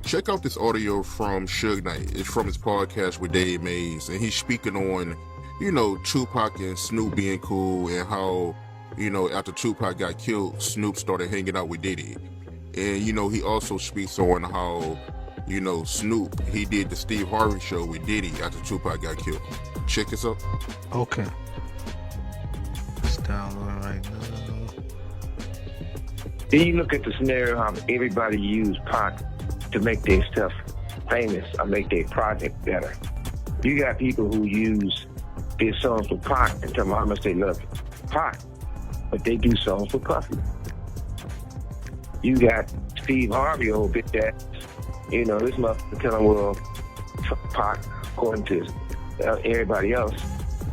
check out this audio from Suge Knight. It's from his podcast with Dave Mays, and he's speaking on, Tupac and Snoop being cool, and how, after Tupac got killed, Snoop started hanging out with Diddy. And, he also speaks on how, Snoop, he did the Steve Harvey show with Diddy after Tupac got killed. Check this out. Okay. It's downloading right now. Then you look at the scenario how everybody used Pac to make their stuff famous or make their project better. You got people who use their songs for Pac and tell them how much they love Pac, but they do songs for Puffy. You got Steve Harvey, old bitch ass. This motherfucker telling, well, Pac, according to everybody else,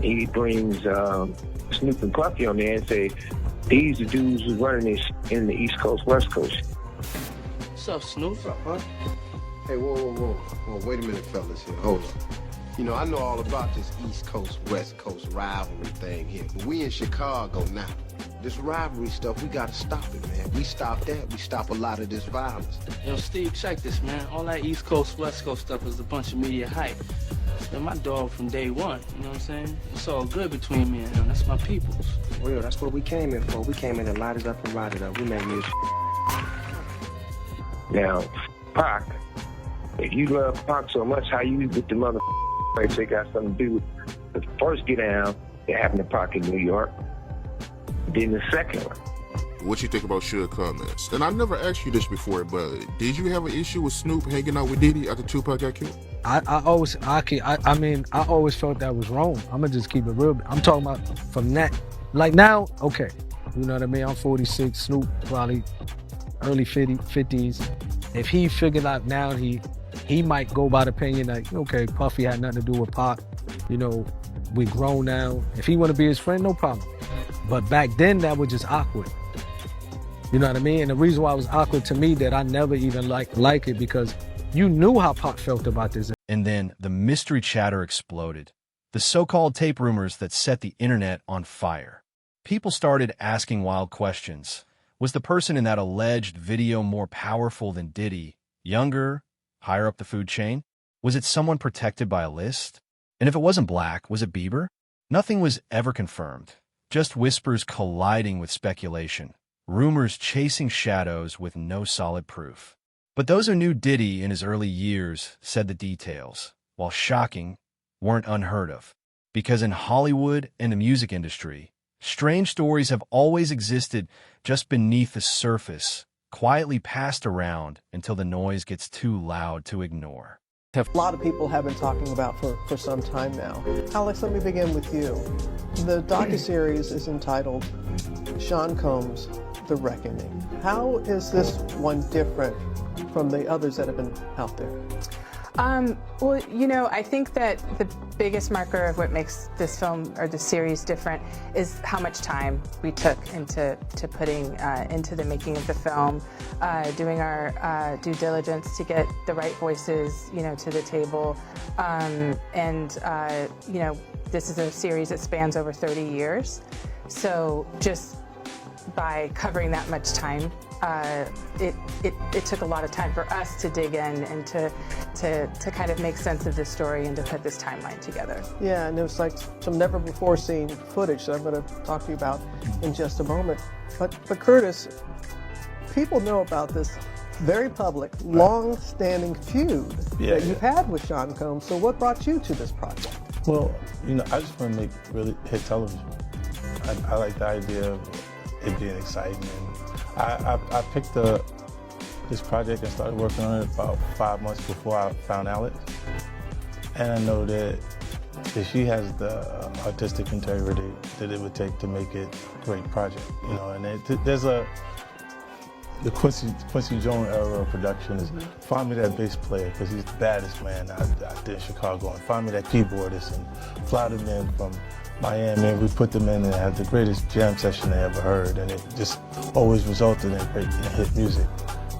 he brings Snoop and Puffy on there and say, these are dudes who's running this in the East Coast, West Coast. What's up, Snoop? What's up, huh? Hey, whoa. Wait a minute, fellas here. Hold up. I know all about this East Coast, West Coast rivalry thing here, but we in Chicago now. This rivalry stuff, we gotta stop it, man. We stop that, we stop a lot of this violence. Yo, Steve, check this, man. All that East Coast, West Coast stuff is a bunch of media hype. It's been my dog from day one, you know what I'm saying? It's all good between me and him. That's my peoples. Well, that's what we came in for. We came in to light it up and ride it up. We made music. Now, Pac, if you love Pac so much, how you with the mother they got something to do with the first get down that happened to Pac in New York, then the second one. What you think about Suge comments? And I never asked you this before, but did you have an issue with Snoop hanging out with Diddy after Tupac got killed? I always felt that was wrong. I'm gonna just keep it real. I'm talking about from that, like now, okay. You know what I mean? I'm 46, Snoop probably early 50s. If he figured out now, he might go by the opinion like, okay, Puffy had nothing to do with Pac. We grown now. If he want to be his friend, no problem. But back then, that was just awkward. You know what I mean? And the reason why it was awkward to me that I never even like it because you knew how Pac felt about this. And then the mystery chatter exploded. The so-called tape rumors that set the internet on fire. People started asking wild questions. Was the person in that alleged video more powerful than Diddy? Younger? Higher up the food chain? Was it someone protected by a list? And if it wasn't Black, was it Bieber? Nothing was ever confirmed. Just whispers colliding with speculation. Rumors chasing shadows with no solid proof. But those who knew Diddy in his early years said the details, while shocking, weren't unheard of. Because in Hollywood and the music industry, strange stories have always existed just beneath the surface, quietly passed around until the noise gets too loud to ignore. A lot of people have been talking about for some time now. Alex, let me begin with you. The docuseries is entitled Sean Combs, The Reckoning. How is this one different from the others that have been out there? Well, I think that the biggest marker of what makes this film or the series different is how much time we took into putting into the making of the film, doing our due diligence to get the right voices, to the table, this is a series that spans over 30 years, so just by covering that much time, it took a lot of time for us to dig in and to kind of make sense of this story and to put this timeline together. Yeah, and it was like some never before seen footage that I'm going to talk to you about in just a moment. But Curtis, people know about this very public, long-standing feud that you've had with Sean Combs. So what brought you to this project? Well, I just want to make really hit television. I like the idea of it being exciting. And I picked this project and started working on it about 5 months before I found Alex. And I know that she has the artistic integrity that it would take to make it a great project. And there's the Quincy Jones era of production is find me that bass player because he's the baddest man out there in Chicago, and find me that keyboardist and fly them in from Miami, and we put them in and had the greatest jam session they ever heard, and it just always resulted in great hit music.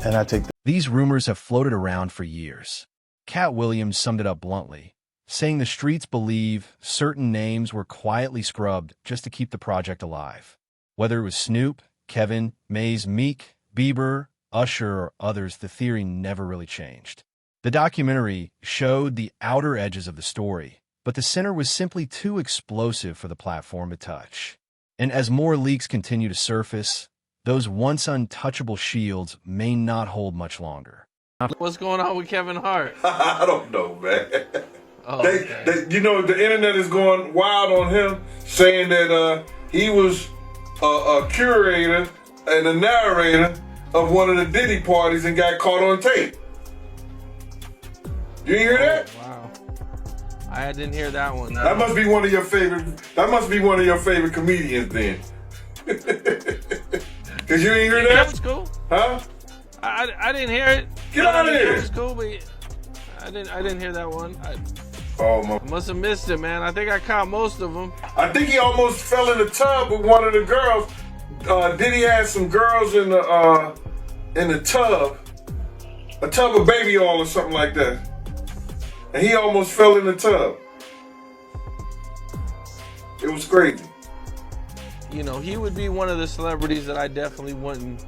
And I take These rumors have floated around for years. Katt Williams summed it up bluntly, saying the streets believe certain names were quietly scrubbed just to keep the project alive. Whether it was Snoop, Kevin, Mays, Meek, Bieber, Usher, or others, the theory never really changed. The documentary showed the outer edges of the story, but the center was simply too explosive for the platform to touch. And as more leaks continue to surface, those once untouchable shields may not hold much longer. What's going on with Kevin Hart? I don't know, man. Oh, you know, the internet is going wild on him, saying that he was a curator and a narrator of one of the Diddy parties and got caught on tape. You hear that? Wow. I didn't hear that one. That must be one of your favorite. That must be one of your favorite comedians then. Cause you ain't hear that? That was cool. Huh? I didn't hear it. Get out of here. It was cool, but I didn't hear that one. I must have missed it, man. I think I caught most of them. I think he almost fell in the tub with one of the girls. Diddy had some girls in the tub, a tub of baby oil or something like that, and he almost fell in the tub. It was crazy. You know, he would be one of the celebrities that I definitely wouldn't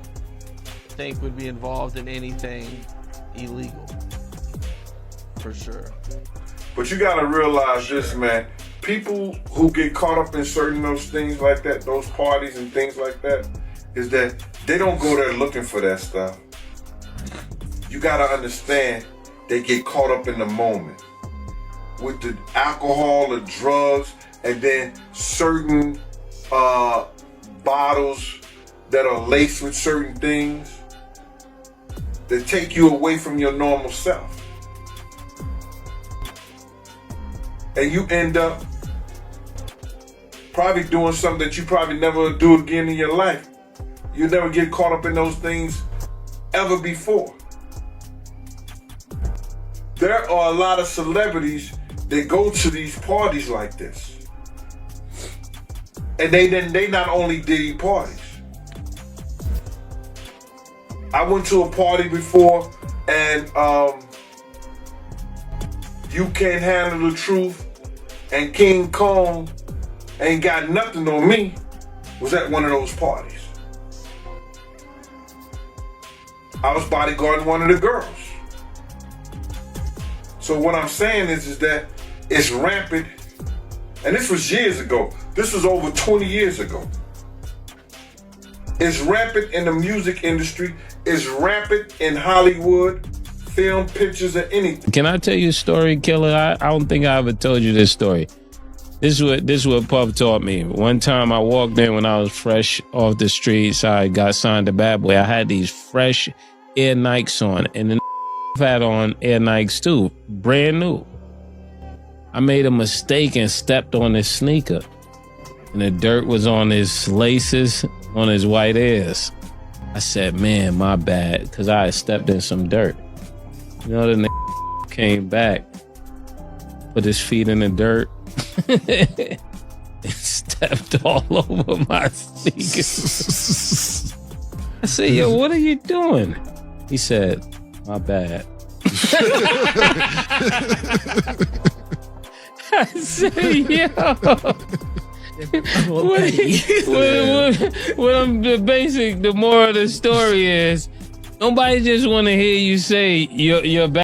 think would be involved in anything illegal, for sure. But you gotta realize this, man. People who get caught up in certain those things like that, those parties and things like that, is that they don't go there looking for that stuff. You gotta understand, they get caught up in the moment with the alcohol, the drugs, and then certain bottles that are laced with certain things that take you away from your normal self. And you end up probably doing something that you probably never do again in your life. You never get caught up in those things ever before. There are a lot of celebrities that go to these parties like this. And they not only Diddy parties. I went to a party before and You Can't Handle the Truth and King Kong Ain't Got Nothing on Me was at one of those parties. I was bodyguarding one of the girls. So what I'm saying is that it's rampant, and this was years ago. This was over 20 years ago. It's rampant in the music industry. It's rampant in Hollywood, film, pictures, and anything. Can I tell you a story, Killer? I don't think I ever told you this story. This is what Puff taught me. One time I walked in when I was fresh off the streets. I got signed to Bad Boy. I had these fresh Air Nikes on, and then had on Air Nikes too, brand new. I made a mistake and stepped on his sneaker, and the dirt was on his laces, on his white Airs. I said, man, my bad, because I had stepped in some dirt. You know, the nigga came back, put his feet in the dirt, and stepped all over my sneakers. I said, yo, what are you doing? He said, my bad. I said, yo. The moral of the story is, nobody just want to hear you say you're bad.